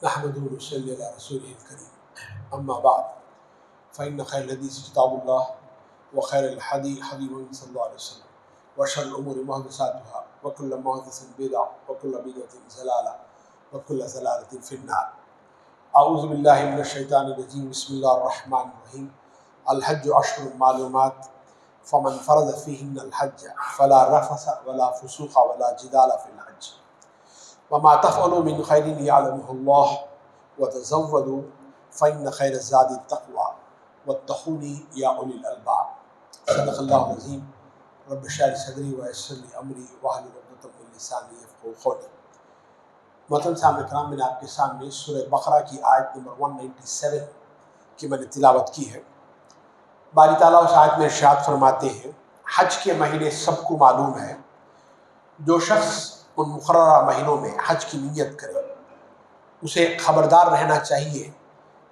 نحمده ونصلي على رسوله الكريم أما بعد فإن خير الحديث كتاب الله وخير الهدي هدي محمد صلى الله عليه وسلم وشر الأمور محدثاتها وكل محدثة بدعة وكل بدعة ضلالة وكل ضلالة في النار. أعوذ بالله من الشيطان الرجيم. بسم الله الرحمن الرحيم. الحج أشهر معلومات فمن فرض فيهن الحج فلا رفث ولا فسوق ولا جدال في الحج وما تفعلوا من خير يعلمه الله وتزودوا فإن خير الزاد التقوى واتقون يا أولي الألباب. صدق الله العظيم. رب اشرح لي صدري ويسر لي أمري واحلل عقدة من لساني يفقهوا قولي. محترم سامعین کرام، میں نے آپ کے سامنے سورہ بقرہ کی آیت نمبر 197 کی میں نے تلاوت کی ہے. باری تعالیٰ اس آیت میں ارشاد فرماتے ہیں، حج کے مہینے سب کو معلوم ہے. جو شخص ان مقررہ مہینوں میں حج کی نیت کرے اسے خبردار رہنا چاہیے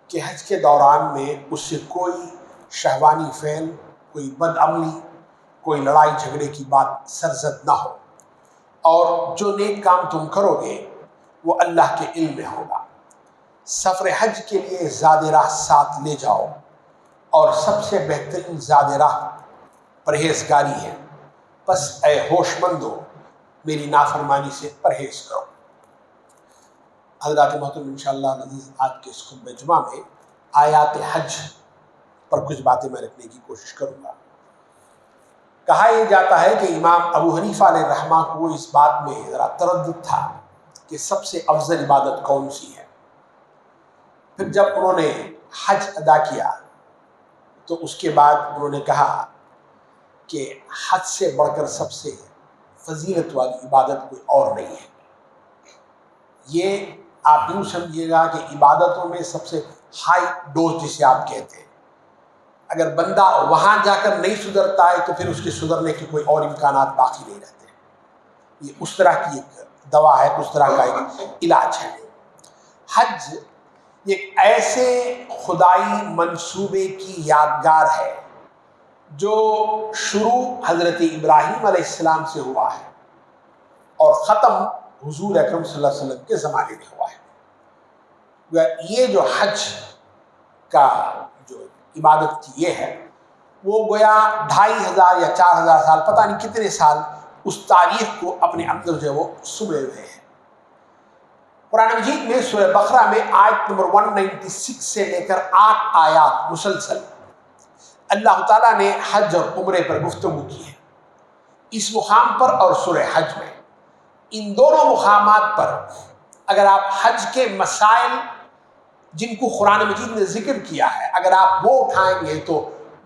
کہ حج کے دوران میں اس سے کوئی شہوانی فعل، کوئی بدعملی، کوئی لڑائی جھگڑے کی بات سرزد نہ ہو، اور جو نیک کام تم کرو گے وہ اللہ کے علم میں ہوگا. سفر حج کے لیے زاد راہ ساتھ لے جاؤ، اور سب سے بہترین زاد راہ پرہیزگاری ہے. پس اے ہوش مندو، میری نافرمانی سے پرہیز کرو. حضرات محترم، انشاءاللہ عزیز، آج کے اس خطبہ جمعہ میں آیات حج پر کچھ باتیں میں رکھنے کی کوشش کروں گا. کہا یہ جاتا ہے کہ امام ابو حنیفہ علیہ رحمہ کو اس بات میں ذرا تردد تھا کہ سب سے افضل عبادت کون سی ہے. پھر جب انہوں نے حج ادا کیا تو اس کے بعد انہوں نے کہا کہ حج سے بڑھ کر سب سے فضیلت والی عبادت کوئی اور نہیں ہے. یہ آپ یوں سمجھیے گا کہ عبادتوں میں سب سے ہائی ڈوز جسے آپ کہتے ہیں، اگر بندہ وہاں جا کر نہیں سدھرتا ہے تو پھر اس کے سدھرنے کے کوئی اور امکانات باقی نہیں رہتے. یہ اس طرح کی ایک دوا ہے، اس طرح کا ایک علاج ہے. حج ایک ایسے خدائی منصوبے کی یادگار ہے جو شروع حضرت ابراہیم علیہ السلام سے ہوا ہے اور ختم حضور اکرم صلی اللہ علیہ وسلم کے زمانے میں ہوا ہے. یہ جو حج کا جو عبادت کی یہ ہے، وہ گویا 2500 یا 4000 سال، پتہ نہیں کتنے سال اس تاریخ کو اپنے اندر جو ہے وہ سمے ہوئے ہیں. قرآن مجید میں سورہ بقرہ میں آیت نمبر 196 سے لے کر 8 آیات مسلسل اللہ تعالیٰ نے حج اور عمرے پر گفتگو کی ہے. اس مقام پر اور سورہ حج میں، ان دونوں مقامات پر اگر آپ حج کے مسائل جن کو قرآن مجید نے ذکر کیا ہے، اگر آپ وہ اٹھائیں گے تو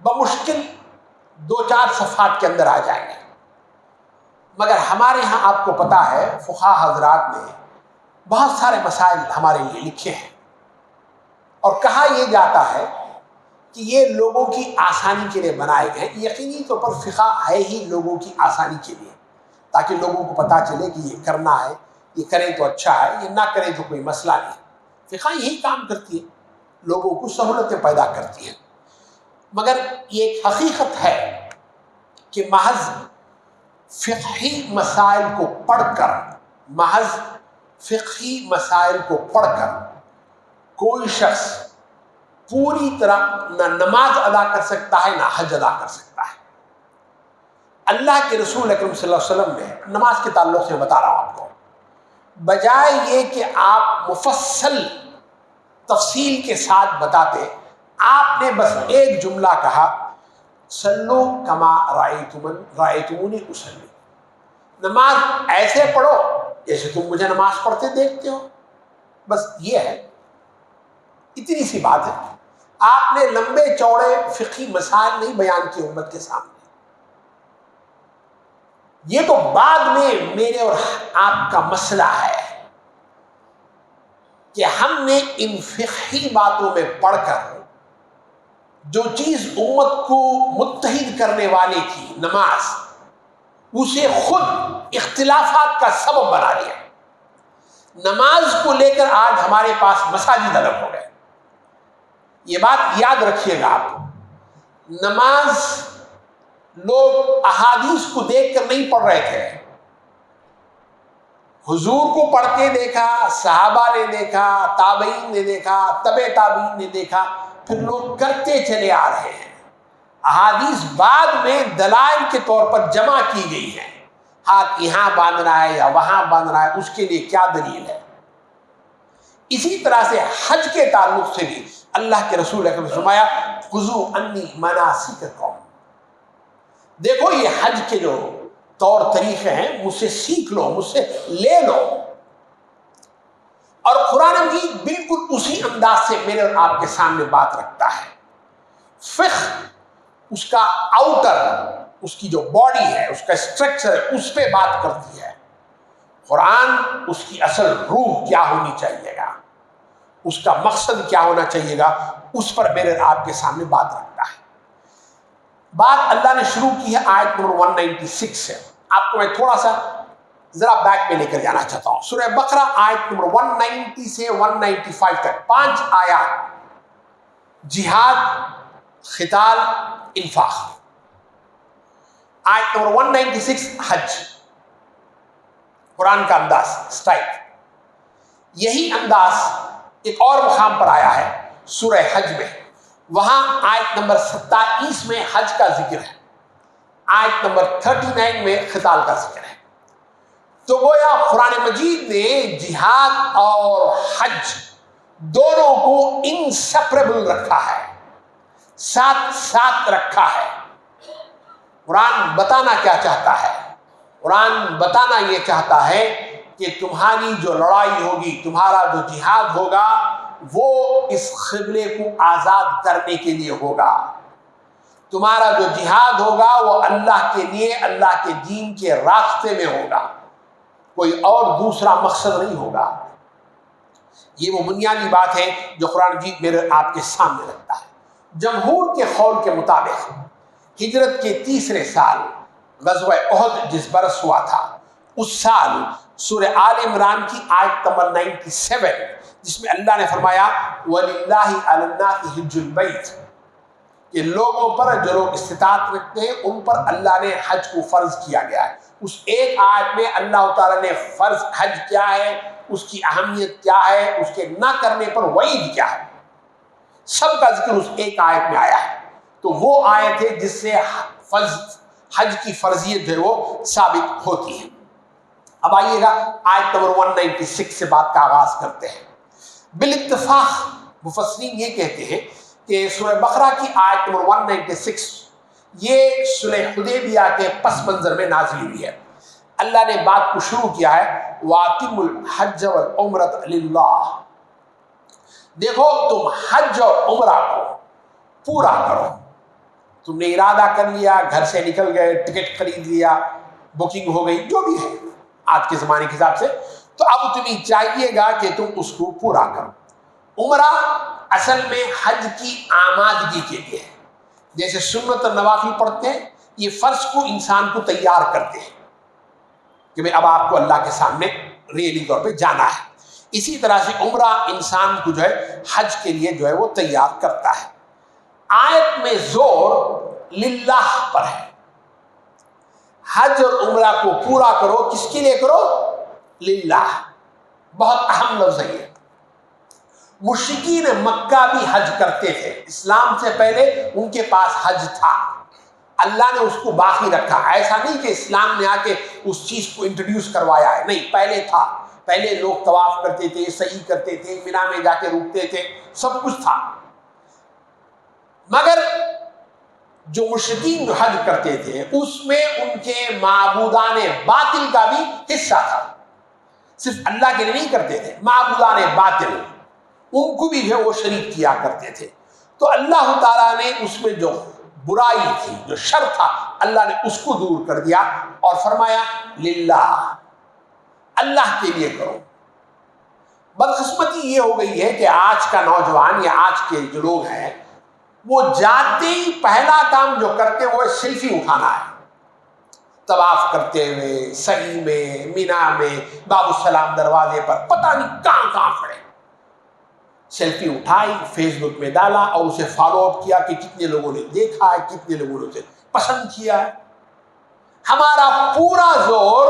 بمشکل 2-4 صفحات کے اندر آ جائیں گے. مگر ہمارے ہاں آپ کو پتہ ہے فقہاء حضرات نے بہت سارے مسائل ہمارے لیے لکھے ہیں، اور کہا یہ جاتا ہے کہ یہ لوگوں کی آسانی کے لیے بنائے گئے. یقینی طور پر فقہ ہے ہی لوگوں کی آسانی کے لیے، تاکہ لوگوں کو پتہ چلے کہ یہ کرنا ہے، یہ کریں تو اچھا ہے، یہ نہ کریں تو کوئی مسئلہ نہیں. فقہ یہی کام کرتی ہے، لوگوں کو سہولتیں پیدا کرتی ہے. مگر یہ ایک حقیقت ہے کہ محض فقہی مسائل کو پڑھ کر، محض فقہی مسائل کو پڑھ کر کوئی شخص پوری طرح نہ نماز ادا کر سکتا ہے، نہ حج ادا کر سکتا ہے. اللہ کے رسول اکرم صلی اللہ علیہ وسلم نے نماز کے تعلق سے بتا رہا ہوں آپ کو، بجائے یہ کہ آپ مفصل تفصیل کے ساتھ بتاتے، آپ نے بس ایک جملہ کہا، صلو کما رأیتمونی اصلی. نماز ایسے پڑھو جیسے تم مجھے نماز پڑھتے دیکھتے ہو. بس یہ ہے، اتنی سی بات ہے. آپ نے لمبے چوڑے فقہی مسائل نہیں بیان کیے امت کے سامنے. یہ تو بعد میں میرے اور آپ کا مسئلہ ہے کہ ہم نے ان فقہی باتوں میں پڑھ کر جو چیز امت کو متحد کرنے والی تھی، نماز، اسے خود اختلافات کا سبب بنا لیا. نماز کو لے کر آج ہمارے پاس مساجد الگ ہو گئے. یہ بات یاد رکھیے گا آپ. نماز لوگ احادیث کو دیکھ کر نہیں پڑھ رہے تھے، حضور کو پڑھتے دیکھا، صحابہ نے دیکھا، تابعین نے دیکھا، تبع تابعین نے دیکھا، پھر لوگ کرتے چلے آ رہے ہیں۔ احادیث بعد میں دلائل کے طور پر جمع کی گئی ہیں، ہاتھ یہاں باندھنا ہے یا وہاں باندھنا ہے، اس کے لیے کیا دلیل ہے۔ اسی طرح سے حج کے تعلق سے بھی اللہ کے رسول اکرم نے فرمایا خذوا عنی مناسککم، دیکھو یہ حج کے جو طور طریقے ہیں مجھ سے سیکھ لو، مجھ سے لے لو۔ اور قرآن مجید بالکل اسی انداز سے میرے اور آپ کے سامنے بات رکھتا ہے۔ فقہ اس کا آؤٹر، اس کی جو باڈی ہے، اس کا اسٹرکچر ہے، اس پہ بات کرتی ہے۔ قرآن اس کی اصل روح کیا ہونی چاہیے گا، اس کا مقصد کیا ہونا چاہیے گا، اس پر میرے اور آپ کے سامنے بات رکھتا ہے۔ بات اللہ نے شروع کی ہے آیت نمبر 196 سے۔ آپ کو میں تھوڑا سا ذرا بیک میں لے کر جانا چاہتا ہوں۔ سورہ بقرہ آیت نمبر 190 سے 195 تک 5 آیات، جہاد، قتال، انفاق۔ آیت نمبر 196 حج، قرآن کا انداز، سٹائل۔ یہی انداز ایک اور مقام پر آیا ہے سورہ حج میں، وہاں آیت نمبر 27 میں حج کا ذکر ہے، آیت نمبر 39 میں قتال کا ذکر ہے۔ تو گویا قرآن مجید نے جہاد اور حج دونوں کو انسیپریبل رکھا ہے، ساتھ ساتھ رکھا ہے۔ قرآن بتانا کیا چاہتا ہے؟ قرآن بتانا یہ چاہتا ہے کہ تمہاری جو لڑائی ہوگی، تمہارا جو جہاد ہوگا، وہ اس قبلے کو آزاد کرنے کے لیے ہوگا۔ تمہارا جو جہاد ہوگا وہ اللہ کے لیے، اللہ کے دین کے راستے میں ہوگا، کوئی اور دوسرا مقصد نہیں ہوگا۔ یہ وہ بنیادی بات ہے جو قرآن مجید میرے آپ کے سامنے رکھتا ہے۔ جمہور کے قول کے مطابق ہجرت کے 3 سال غزوہ احد جس برس ہوا تھا، اس سال سورہ آل عمران کی آیت نمبر 97 جس میں اللہ نے فرمایا وَلِلَّهِ عَلَى النَّاسِ حِجُّ الْبَيْتِ، کہ لوگوں پر جو لوگ استطاعت رکھتے ہیں ان پر اللہ نے حج کو فرض کیا گیا ہے۔ اس ایک آیت میں اللہ تعالیٰ نے فرض حج کیا ہے، اس کی اہمیت کیا ہے، اس کے نہ کرنے پر وعید کیا ہے، سب کا ذکر اس ایک آیت میں آیا ہے۔ تو وہ آیت ہے جس سے حج کی فرضیت جو ہے وہ ثابت ہوتی ہے۔ اب آئیے گا آیت نمبر 196 سے بات کا آغاز کرتے ہیں۔ بالاتفاق مفسرین یہ کہتے ہیں کہ سورہ بقرہ کی آیت نمبر 196 یہ صلح حدیبیہ کے پس منظر میں نازل ہوئی ہے۔ اللہ نے بات کو شروع کیا ہے وَأَتِمُّ الْحَجَّ وَالْعُمْرَةَ لِلَّهِ، دیکھو تم حج اور عمرہ کو پورا کرو۔ تم نے ارادہ کر لیا، گھر سے نکل گئے، ٹکٹ خرید لیا، بکنگ ہو گئی، جو بھی ہے آج کے زمانے کے حساب سے، تو اب تمہیں چاہیے گا کہ تم اس کو پورا کرو۔ عمرہ اصل میں حج کی آمادگی کے لیے ہے، جیسے سنت اور نوافل پڑھتے ہیں، یہ فرض کو انسان کو تیار کرتے ہیں کہ میں اب آپ کو اللہ کے سامنے ریئلی طور پہ جانا ہے۔ اسی طرح سے عمرہ انسان کو جو ہے حج کے لیے جو ہے وہ تیار کرتا ہے۔ آیت میں زور للہ پر ہے، حج اور عمرہ کو پورا کرو، کس کے لیے کرو؟ للہ، بہت اہم لفظ ہے یہ۔ مشرکین مکہ بھی حج کرتے تھے، اسلام سے پہلے ان کے پاس حج تھا، اللہ نے اس کو باقی رکھا۔ ایسا نہیں کہ اسلام نے آ کے اس چیز کو انٹروڈیوس کروایا ہے، نہیں، پہلے تھا، پہلے لوگ طواف کرتے تھے، سعی کرتے تھے، مینا میں جا کے رکتے تھے، سب کچھ تھا۔ مگر جو مشرکین جو حج کرتے تھے اس میں ان کے معبودان باطل کا بھی حصہ تھا، صرف اللہ کے لیے نہیں کرتے تھے، معبودان باطل ان کو بھی جو وہ شریک کیا کرتے تھے۔ تو اللہ تعالیٰ نے اس میں جو برائی تھی، جو شر تھا، اللہ نے اس کو دور کر دیا اور فرمایا للہ، اللہ کے لیے کرو۔ بدقسمتی یہ ہو گئی ہے کہ آج کا نوجوان یا آج کے جو لوگ ہیں وہ جاتے ہی پہلا کام جو کرتے ہیں وہ سیلفی اٹھانا ہے، طواف کرتے ہوئے، سعی میں، مینا میں، باب السلام دروازے پر، پتہ نہیں کہاں کہاں کھڑے، سیلفی اٹھائی، فیس بک میں ڈالا اور اسے فالو اپ کیا کہ کتنے لوگوں نے دیکھا ہے، کتنے لوگوں نے اسے پسند کیا ہے۔ ہمارا پورا زور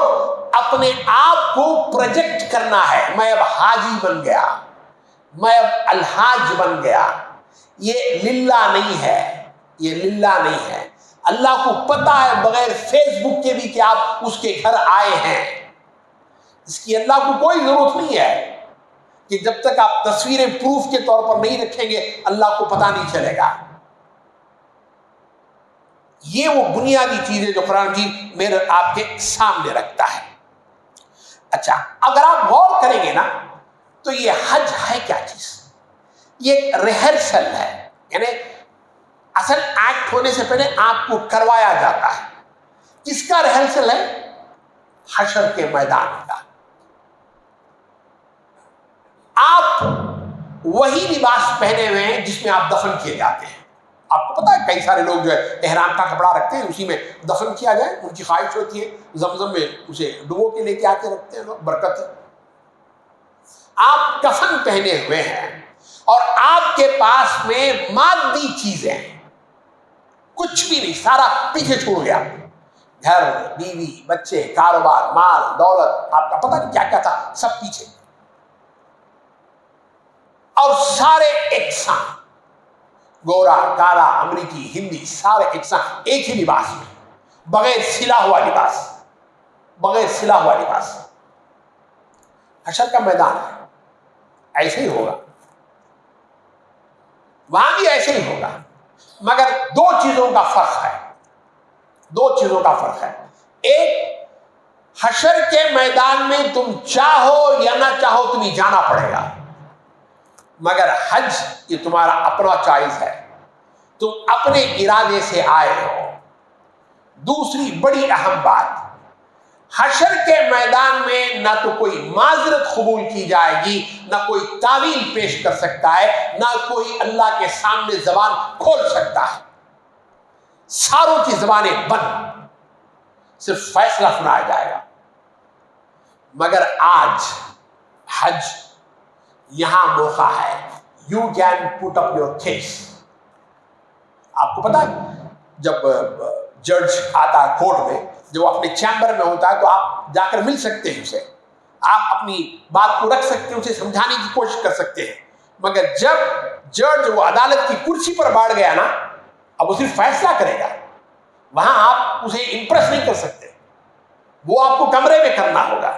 اپنے آپ کو پروجیکٹ کرنا ہے، میں اب حاجی بن گیا، میں اب الحاج بن گیا. یہ للہ نہیں ہے، یہ للہ نہیں ہے. اللہ کو پتہ ہے بغیر فیس بک کے بھی کہ آپ اس کے گھر آئے ہیں. اس کی اللہ کو کوئی ضرورت نہیں ہے کہ جب تک آپ تصویریں پروف کے طور پر نہیں رکھیں گے اللہ کو پتہ نہیں چلے گا. یہ وہ بنیادی چیز ہے جو قرآن جی میرے آپ کے سامنے رکھتا ہے. اچھا، اگر آپ غور کریں گے نا تو یہ حج ہے کیا چیز؟ یہ ایک ریہرسل ہے، یعنی اصل ایکٹ ہونے سے پہلے آپ کو کروایا جاتا ہے. کس کا ریہرسل ہے؟ حشر کے میدان کا. آپ وہی لباس پہنے ہوئے ہیں جس میں آپ دفن کیے جاتے ہیں. آپ کو پتا ہے کئی سارے لوگ جو ہے احرام کا کپڑا رکھتے ہیں، اسی میں دفن کیا جائے. ان کی خواہش ہوتی ہے زمزم میں اسے ڈبو کے لے کے آ کے رکھتے ہیں لوگ، برکت ہے. آپ کفن پہنے ہوئے ہیں اور آپ کے پاس میں مادی چیزیں کچھ بھی نہیں، سارا پیچھے چھوڑ گیا. گھر، بیوی، بچے، کاروبار، مال، دولت، آپ کا پتہ نہیں کیا کیا تھا، سب پیچھے. اور سارے ایکساں، گورا، کالا، امریکی، ہندی، سارے ایکساں ایک ہی لباس میں، بغیر سلا ہوا لباس، بغیر سلا ہوا لباس. حشر کا میدان ہے، ایسے ہی ہوگا، وہاں بھی ایسے ہی ہوگا. مگر دو چیزوں کا فرق ہے، دو چیزوں کا فرق ہے. ایک، حشر کے میدان میں تم چاہو یا نہ چاہو تمہیں جانا پڑے گا، مگر حج یہ تمہارا اپنا چوائس ہے، تم اپنے ارادے سے آئے ہو. دوسری بڑی اہم بات، حشر کے میدان میں نہ تو کوئی معذرت قبول کی جائے گی، نہ کوئی تعویل پیش کر سکتا ہے، نہ کوئی اللہ کے سامنے زبان کھول سکتا ہے. ساروں کی زبانیں بند، صرف فیصلہ سنایا جائے گا. مگر آج حج یہاں موقع ہے، you can put up your case. آپ کو پتا ہے جب جج آتا ہے کورٹ میں، جب وہ اپنے چیمبر میں ہوتا ہے تو آپ جا کر مل سکتے ہیں اسے، آپ اپنی بات کو رکھ سکتے ہیں، اسے سمجھانے کی کوشش کر سکتے ہیں. مگر جب جج وہ عدالت کی کرسی پر بیٹھ گیا نا، اب وہ صرف فیصلہ کرے گا، وہاں آپ اسے امپریس نہیں کر سکتے، وہ آپ کو کمرے میں کرنا ہوگا.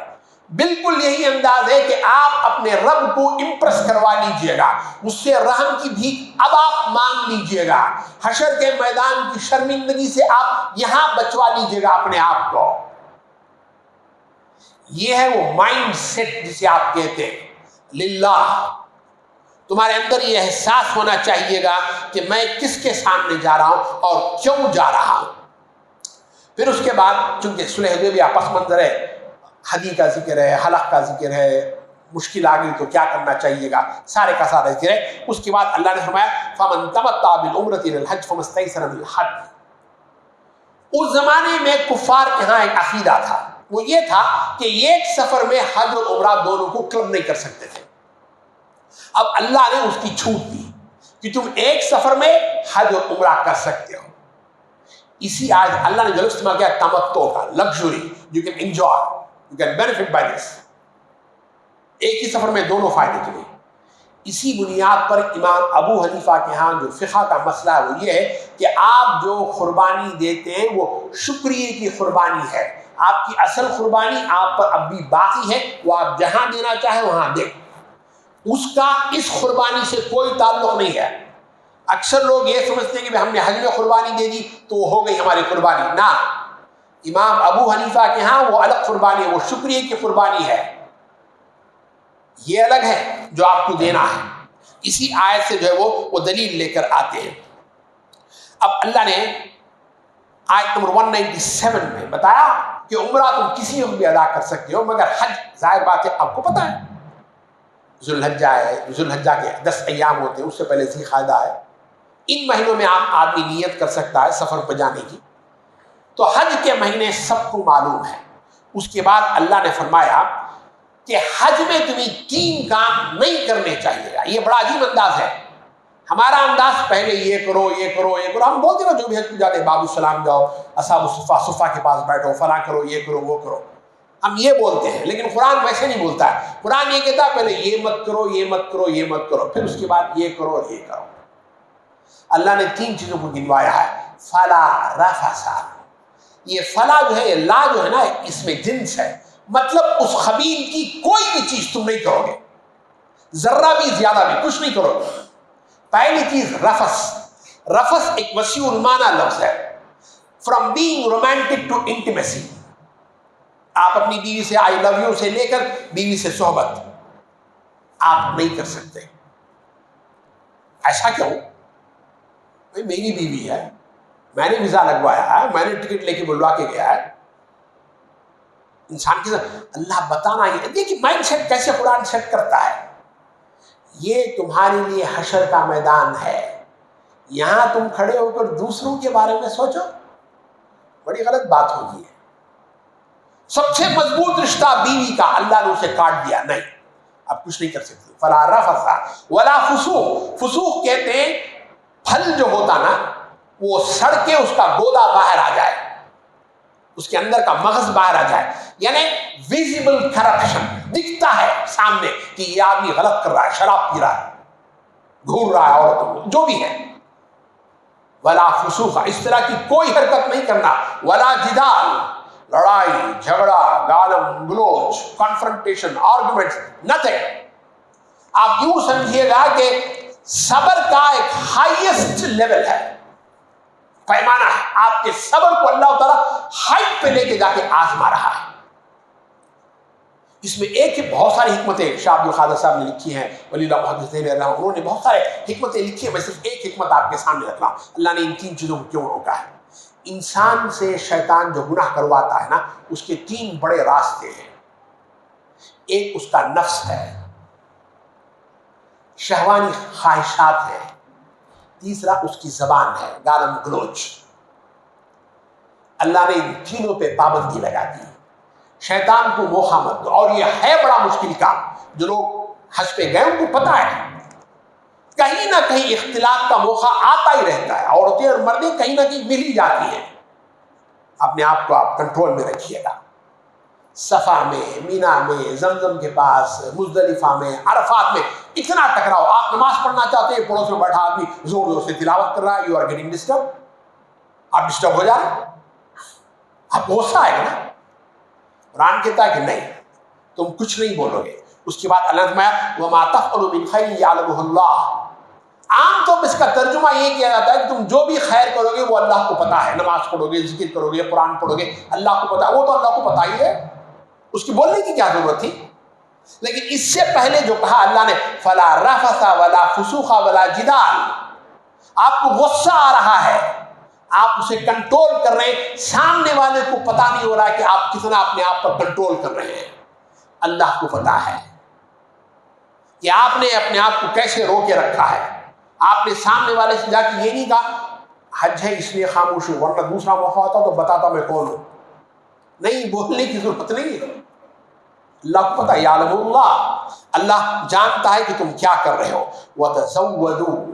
بالکل یہی انداز ہے کہ آپ اپنے رب کو امپریس کروا لیجئے گا، اس سے رحم کی بھیک اب آپ مانگ لیجئے گا. حشر کے میدان کی شرمندگی سے آپ یہاں بچوا لیجئے گا اپنے آپ کو. یہ ہے وہ مائنڈ سیٹ جسے آپ کہتے ہیں للہ. تمہارے اندر یہ احساس ہونا چاہیے گا کہ میں کس کے سامنے جا رہا ہوں اور کیوں جا رہا ہوں. پھر اس کے بعد چونکہ صلح حدیبیہ پس منظر ہے، حدی کا ذکر ہے، حلق کا ذکر ہے، مشکل آ گئی تو کیا کرنا چاہیے گا، سارے کا سارا ذکر ہے. اس کے بعد اللہ نے فرمایا فَمَن تَمَتَّعَ بِالْعُمْرَةِ إِلَى الْحَجِّ فَمَا اسْتَيْسَرَ مِنَ الْهَدْيِ. اس زمانے میں کفار کے ہاں ایک عقیدہ تھا، وہ یہ تھا کہ ایک سفر میں حج اور عمرہ دونوں کو کلب نہیں کر سکتے تھے. اب اللہ نے اس کی چھوٹ دی کہ تم ایک سفر میں حج اور عمرہ کر سکتے ہو. اسی آج اللہ نے جو لفظ استعمال کیا تمتع کا، luxury, you can enjoy, you can benefit by this. ایک ہی سفر میں دونوں فائدے تمہیں. اسی بنیاد پر امام ابو حنیفہ کے ہاں جو فقہ کا مسئلہ ہے وہ یہ ہے کہ آپ جو قربانی دیتے ہیں وہ شکریہ کی قربانی ہے. آپ کی اصل قربانی آپ پر اب بھی باقی ہے، وہ آپ جہاں دینا چاہیں وہاں دیں، اس کا اس قربانی سے کوئی تعلق نہیں ہے. اکثر لوگ یہ سمجھتے ہیں کہ ہم نے حج میں قربانی دے دی تو وہ ہو گئی ہماری قربانی. نہ، امام ابو حنیفہ کے ہاں وہ الگ قربانی ہے، وہ شکریہ کی قربانی ہے، یہ الگ ہے جو آپ کو دینا ہے. اسی آیت سے جو ہے وہ دلیل لے کر آتے ہیں. اب اللہ نے آیت نمبر 197 میں بتایا کہ عمرہ تم کسی وقت بھی ادا کر سکتے ہو، مگر حج ظاہر بات ہے آپ کو پتہ ہے ذوالحجہ ہے، ذوالحجہ کے 10 ایام ہوتے ہیں، اس سے پہلے ذی قعدہ ہے. ان مہینوں میں آپ آدمی نیت کر سکتا ہے سفر پہ جانے کی. تو حج کے مہینے سب کو معلوم ہے. اس کے بعد اللہ نے فرمایا کہ حج میں تمہیں 3 کام نہیں کرنے چاہیے گا. یہ بڑا عجیب انداز ہے. ہمارا انداز پہلے یہ کرو یہ کرو یہ کرو، ہم بولتے نا جو بھی حج پہ جاتے باب السلام جاؤ، اصحاب الصفا صفا کے پاس بیٹھو، فلاں کرو یہ کرو وہ کرو، ہم یہ بولتے ہیں. لیکن قرآن ویسے نہیں بولتا ہے. قرآن یہ کہتا ہے پہلے یہ مت کرو یہ مت کرو یہ مت کرو، پھر اس کے بعد یہ کرو اور یہ کرو. اللہ نے 3 چیزوں کو گنوایا ہے. فلا رفث، یہ فلا جو ہے، لا جو ہے نا اس میں جنس ہے، مطلب اس خبیل کی کوئی بھی چیز تم نہیں کرو گے، ذرہ بھی زیادہ بھی کچھ نہیں کرو گے. پہلی چیز رفث. رفث ایک وسیع المعنی لفظ ہے. From being romantic to intimacy. آپ اپنی بیوی سے آئی لو یو سے لے کر بیوی سے صحبت آپ نہیں کر سکتے. ایسا کیوں؟ بھائی میری بیوی ہے، میں نے ویزا لگوایا ہے، میں نے ٹکٹ لے کے بلوا کے گیا ہے. انسان کے ساتھ اللہ بتانا یہ دیکھیے مائنڈ سیٹ کیسے قرآن سیٹ کرتا ہے. یہ تمہارے لیے حشر کا میدان ہے، یہاں تم کھڑے ہو کر دوسروں کے بارے میں سوچو، بڑی غلط بات ہوگی. سب سے مضبوط رشتہ بیوی کا اللہ نے اسے کاٹ دیا، نہیں اب کچھ نہیں کر سکتے. فلا رفث ولا فسوق. فسوق کہتے ہیں پھل جو ہوتا نا وہ سڑ کے اس کا گودا باہر آ جائے، اس کے اندر کا مغز باہر آ جائے، یعنی ویزیبل کرپشن دکھتا ہے سامنے کہ یہ آدمی غلط کر رہا ہے، شراب پی رہا ہے، گھور رہا ہے عورتوں کو، جو بھی ہے. ولا فسوق، اس طرح کی کوئی حرکت نہیں کرنا. ولا جدال، لڑائی جھگڑا گالم گلوچ کنفرنٹیشن آرگومنٹ، نتھنگ. آپ یوں سمجھیے گا کہ صبر کا ایک ہائیسٹ لیول ہے، پیمانہ ہے. آپ کے صبر کو اللہ تعالیٰ ہائٹ پہ لے کے جا کے آزما رہا ہے. اس میں ایک بہت ساری حکمتیں شاہ عبد القادر صاحب نے لکھی ہیں، ولی اللہ محدث انہوں نے بہت سارے حکمتیں لکھی ہیں. میں صرف ایک حکمت آپ کے سامنے رکھ رہا ہوں. اللہ نے ان 3 چیزوں کو کیوں روکا ہے. انسان سے شیطان جو گناہ کرواتا ہے نا اس کے 3 بڑے راستے ہیں. ایک اس کا نفس ہے، شہوانی خواہشات ہے، تیسرا اس کی زبان ہے، گالم گلوچ. اللہ نے ان تینوں پہ پابندی لگا دی. شیطان کو موقع مت دو. اور یہ ہے بڑا مشکل کام. جو لوگ حج پہ گئے ان کو پتا ہے کہیں نہ کہیں اختلاط کا موقع آتا ہی رہتا ہے. عورتیں اور مردیں کہیں نہ کہیں مل ہی جاتی ہیں. اپنے آپ کو آپ کنٹرول میں رکھیے گا. صفا میں، مینا میں، زمزم کے پاس، مزدلفہ میں، عرفات میں اتنا ٹکراؤ. آپ نماز پڑھنا چاہتے ہیں، پڑوس میں بیٹھا آدمی زور زور سے تلاوت کر رہا ہے، یو آر گیٹنگ ڈسٹرب. آپ ڈسٹرب ہو جا رہے ہیں، آپ غصہ آئے گا نا. قرآن کہتا ہے کہ نہیں تم کچھ نہیں بولو گے. اس کے بعد اللہ نے فرمایا وَمَا تَفْعَلُوا مِنْ خَيْرٍ يَعْلَمُهُ اللَّهُ. عام طور پہ اس کا ترجمہ یہ کیا جاتا ہے کہ تم جو بھی خیر کرو گے وہ اللہ کو پتا ہے. نماز پڑھو گے، ذکر کرو گے، قرآن پڑھو گے، اللہ کو پتا ہے. وہ تو اللہ کو پتا ہی ہے، اس کی بولنے کی کیا ضرورت تھی. لیکن اس سے پہلے جو کہا اللہ نے فَلَا رَفَثَ وَلَا فُسُوقَ وَلَا جِدَالَ. آپ کو غصہ آ رہا ہے، آپ اسے کنٹرول کر رہے ہیں، سامنے والے کو پتا نہیں ہو رہا ہے کہ آپ کتنا اپنے آپ پر کنٹرول کر رہے ہیں. اللہ کو پتا ہے کہ آپ نے اپنے آپ کو کیسے رو کے رکھا ہے. آپ نے سامنے والے سے جا کے یہ نہیں کہا حج ہے اس لیے خاموش ہوں، ورنہ دوسرا موقع ہوتا تو بتاتا میں کون ہوں. نہیں، بولنے کی ضرورت نہیں ہے. اللہ کو پتا، یعلم اللہ، اللہ جانتا ہے کہ تم کیا کر رہے ہو. وَتَزَوَّدُوا،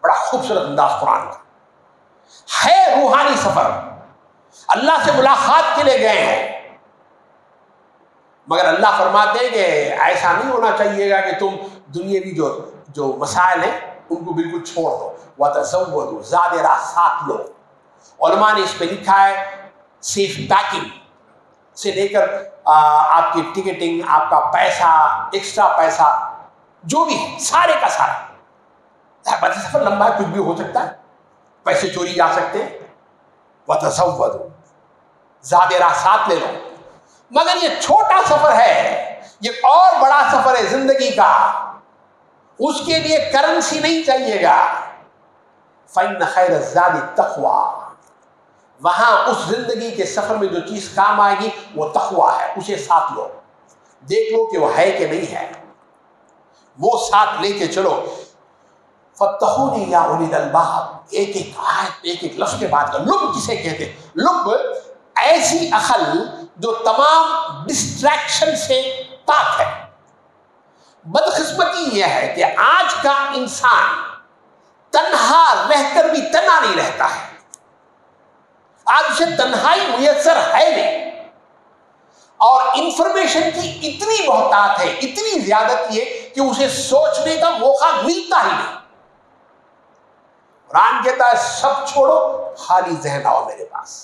بڑا خوبصورت انداز قرآن کا ہے. روحانی سفر، اللہ سے ملاقات کے لیے گئے ہیں، مگر اللہ فرماتے ہیں کہ ایسا نہیں ہونا چاہیے گا کہ تم دنیاوی جو مسائل ہیں ان کو بالکل چھوڑ دو. وَتَزَوَّدُوا، زاد راہ ساتھ لو. علماء نے اس پہ لکھا ہے سیف پیکنگ سے لے کر آپ کی ٹکٹنگ، آپ کا پیسہ، ایکسٹرا پیسہ جو بھی ہے سارے کا سارا. بس سفر لمبا ہے، کچھ بھی ہو سکتا ہے، پیسے چوری جا سکتے ہیں. وَتَزَوَّدُوا، زاد راہ ساتھ لے لو. مگر یہ چھوٹا سفر ہے، یہ اور بڑا سفر ہے زندگی کا. اس کے لیے کرنسی نہیں چاہیے گا. فَإِنَّ خَيْرَ الزَّادِ التَّقْوَىٰ. وہاں اس زندگی کے سفر میں جو چیز کام آئے گی وہ تقویٰ ہے. اسے ساتھ لو، دیکھ لو کہ وہ ہے کہ نہیں ہے، وہ ساتھ لے کے چلو. فَاتَّقُونِي يَا أُولِي الْأَلْبَابِ. ایک ایک آیت، ایک ایک لفظ کے بعد کا لب کسے کہتے ہیں؟ لب ایسی عقل جو تمام ڈسٹریکشن سے پاک ہے. بدقسمتی یہ ہے کہ آج کا انسان تنہا رہ کر بھی تنہا نہیں رہتا ہے. آج اسے تنہائی میسر ہے نہیں, اور انفارمیشن کی اتنی بہتات ہے, اتنی زیادتی ہے کہ اسے سوچنے کا موقع ملتا ہی نہیں. قرآن کہتا ہے سب چھوڑو, خالی ذہن آؤ میرے پاس,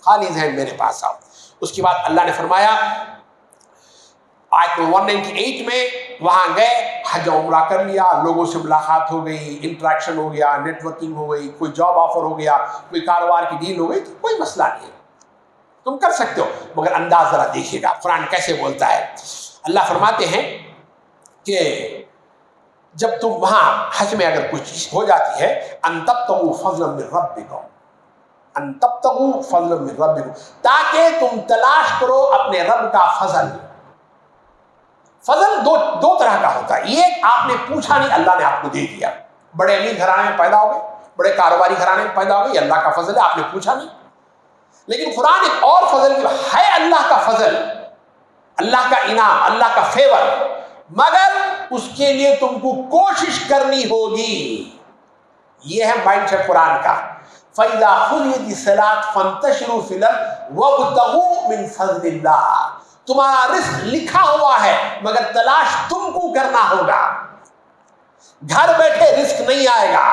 خالی ذہن میرے پاس آؤ. اس کے بعد اللہ نے فرمایا آیت 198 میں, وہاں گئے, حج عمرہ کر لیا, لوگوں سے ملاقات ہو گئی, انٹریکشن ہو گیا, نیٹ ورکنگ ہو گئی, کوئی جاب آفر ہو گیا, کوئی کاروبار کی ڈیل ہو گئی, تو کوئی مسئلہ نہیں ہے, تم کر سکتے ہو. مگر انداز ذرا دیکھیے گا قرآن کیسے بولتا ہے. اللہ فرماتے ہیں کہ جب تم وہاں حج میں اگر کوئی چیز ہو جاتی ہے, ان تبتغوا فضلا من ربکم, ان تبتغوا فضلا من ربکم, تاکہ تم تلاش کرو اپنے رب کا فضل. فضل دو طرح کا ہوتا ہے. ایک آپ نے پوچھا نہیں, اللہ نے آپ کو دے دیا. بڑے امیر گھرانے میں پیدا ہو گئے, بڑے کاروباری گھرانے میں پیدا ہو گئے, یہ اللہ کا فضل ہے, آپ نے پوچھا نہیں. لیکن قرآن ایک اور فضل ہے, اللہ کا فضل, اللہ کا انعام, اللہ کا فیور, مگر اس کے لیے تم کو کوشش کرنی ہوگی. یہ ہے مائنڈ سیٹ قرآن کا. فَإِذَا قُضِيَتِ الصَّلَاةُ فَانتَشِرُوا فِي الْأَرْضِ وَابْتَغُوا مِنْ فَضْلِ اللَّهِ. تمہارا رزق لکھا ہوا ہے, مگر تلاش تم کو کرنا ہوگا. گھر بیٹھے رزق نہیں آئے گا.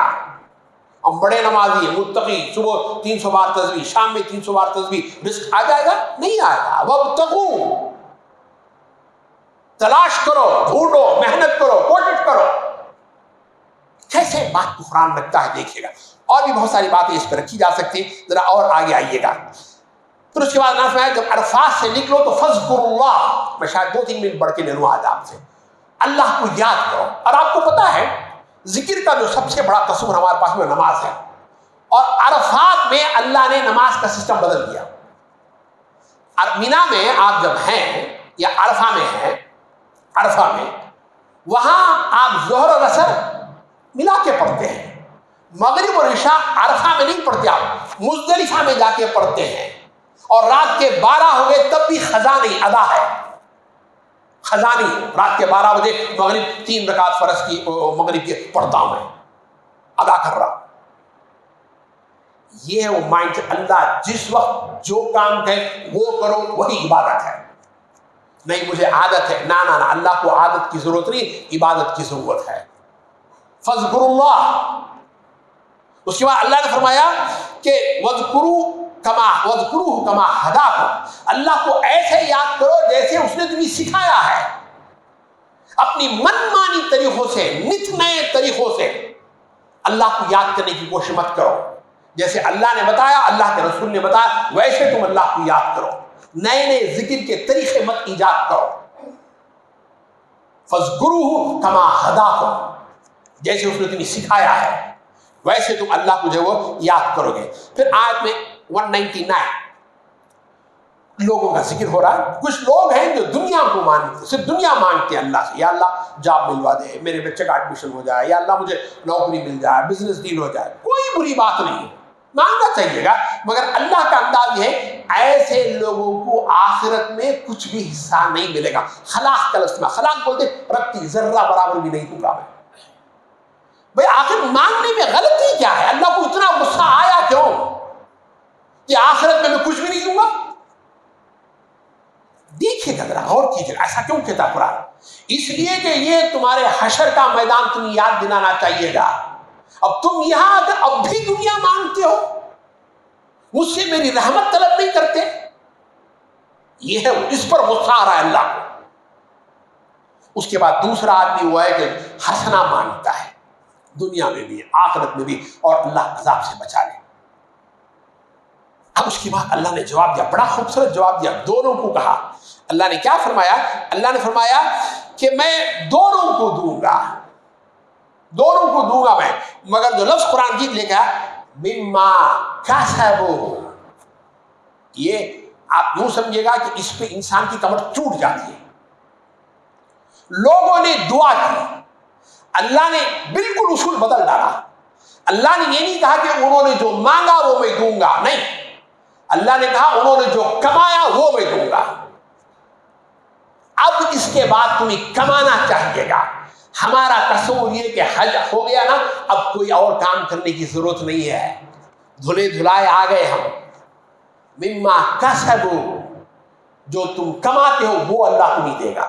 ہم بڑے نمازی ہیں, متقی, صبح 300 بار تسبیح, شام میں 300 بار تسبیح, رزق آ جائے گا؟ نہیں آئے گا. وابتغوا, تلاش کرو, ڈھونڈو, محنت کرو, کوشش کرو. کیسے بات کو قرآن رکھتا ہے دیکھیے گا. اور بھی بہت ساری باتیں اس پہ رکھی جا سکتی ہیں, ذرا اور آگے آئیے گا. پھر اس کے بعد نہ فرمایا جب عرفات سے نکلو تو فذکروا اللہ. میں شاید 2-3 منٹ بڑھ کے لے لوں آج آپ سے. اللہ کو یاد کرو. اور آپ کو پتا ہے ذکر کا جو سب سے بڑا تصور ہمارے پاس میں نماز ہے, اور عرفات میں اللہ نے نماز کا سسٹم بدل دیا. مینا میں آپ جب ہیں یا عرفہ میں ہیں, عرفہ میں وہاں آپ ظہر اور عصر ملا کے پڑھتے ہیں. مغرب اور عشاء عرفہ میں نہیں پڑھتے, آپ مزدلفہ میں جا کے پڑھتے ہیں. اور رات کے 12 ہو گئے تب بھی خزانی ادا ہے. خزانی رات کے 12 بجے مغرب 3 رکعت فرض کی مغرب کے پڑھتا ہوں, میں ادا کر رہا. یہ ہے وہ مائنڈ. اللہ جس وقت جو کام کہے وہ کرو, وہی عبادت ہے. نہیں مجھے عادت ہے, نہ نہ, اللہ کو عادت کی ضرورت نہیں, عبادت کی ضرورت ہے. فذکروا اللہ. اس کے بعد اللہ نے فرمایا کہ وَاذْكُرُوهُ كَمَا هَدَاكُمْ. اللہ کو ایسے یاد کرو جیسے اس نے تمہیں سکھایا ہے. اپنی من مانی طریقوں سے, نت نئے طریقوں سے اللہ کو یاد کرنے کی کوشش مت کرو. جیسے اللہ نے بتایا, اللہ کے رسول نے بتایا, ویسے تم اللہ کو یاد کرو. نئے نئے ذکر کے طریقے مت ایجاد کرو. فَاذْكُرُوهُ كَمَا هَدَاكُمْ. جیسے اس نے تمہیں سکھایا ہے ویسے تم اللہ کو جو وہ یاد کرو گے. پھر آیت میں 199 لوگوں کا ذکر ہو رہا ہے. کچھ لوگ ہیں جو دنیا کو مانتے, صرف دنیا مانگتے ہیں اللہ سے. یا اللہ جاب ملوا دے, میرے بچے کا ایڈمیشن ہو جائے, یا اللہ مجھے نوکری مل جائے, بزنس ڈیل ہو جائے. کوئی بری بات نہیں ہے, مانگنا چاہیے گا, مگر اللہ کا انداز یہ ہے ایسے لوگوں کو آخرت میں کچھ بھی حصہ نہیں ملے گا. خلاق کا لفظ میں خلاق بولتے ربتی ذرہ برابر بھی نہیں دوں گا میں. بھئی آخر مانگنے میں غلطی کیا ہے؟ اللہ کو اتنا غصہ آیا کیوں کہ آخرت میں کچھ بھی نہیں دوں گا؟ دیکھیے گا ذرا, غور کیجیے گا, ایسا کیوں کہتا قرآن؟ اس لیے کہ یہ تمہارے حشر کا میدان تمہیں یاد دلانا چاہیے گا. اب تم یہاں اگر اب بھی دنیا مانگتے ہو, مجھ سے میری رحمت طلب نہیں کرتے, یہ ہے اس پر غصہ آ رہا ہے اللہ کو. اس کے بعد دوسرا آدمی وہ ہے کہ ہنسنا مانگتا ہے, دنیا میں بھی آخرت میں بھی, اور اللہ عذاب سے بچا لے. اب اس کے بعد اللہ نے جواب دیا, بڑا خوبصورت جواب دیا. دونوں کو کہا. اللہ نے کیا فرمایا؟ اللہ نے فرمایا کہ میں دونوں کو دوں گا, دونوں کو دوں گا میں. مگر جو لفظ قرآن کی لے گا مما کسبوا, یہ آپ یوں سمجھے گا کہ اس پہ انسان کی کمر ٹوٹ جاتی ہے. لوگوں نے دعا کی, اللہ نے بالکل اصول بدل ڈالا. اللہ نے یہ نہیں کہا کہ انہوں نے جو مانگا وہ میں دوں گا, نہیں. اللہ نے کہا انہوں نے جو کمایا وہ میں دوں گا. اب اس کے بعد تمہیں کمانا چاہیے گا, ہمارا تصور یہ کہ حج ہو گیا نا، اب کوئی اور کام کرنے کی ضرورت نہیں ہے، دھلے دھلائے آ گئے ہم۔ مما کسبوا، جو تم کماتے ہو وہ اللہ تمہیں دے گا۔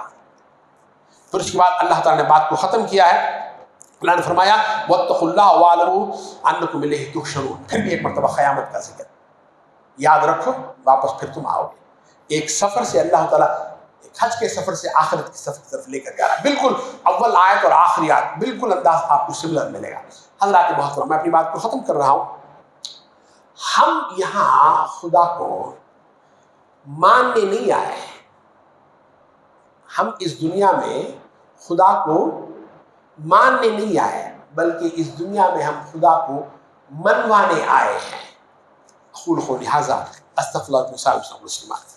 پھر اس کے بعد اللہ تعالیٰ نے بات کو ختم کیا ہے، اللہ نے فرمایا واتقوا اللہ واعلموا انکم الیہ تحشرون۔ پھر بھی ایک مرتبہ قیامت کا ذکر، یاد رکھو واپس پھر تم آؤ گے۔ ایک سفر سے اللہ تعالیٰ، ایک حج کے سفر سے آخرت کے سفر کی طرف لے کر جا رہا ہے۔ بالکل اول آیت اور آخری آیت بالکل انداز آپ کو سملر ملے گا۔ حضرات محترم، میں اپنی بات کو ختم کر رہا ہوں۔ ہم یہاں خدا کو ماننے نہیں آئے ہیں، ہم اس دنیا میں خدا کو ماننے نہیں آئے، بلکہ اس دنیا میں ہم خدا کو منوانے آئے ہیں۔ اقول قولی ھذا استغفر اللہ لکم ولسائر المسلمین۔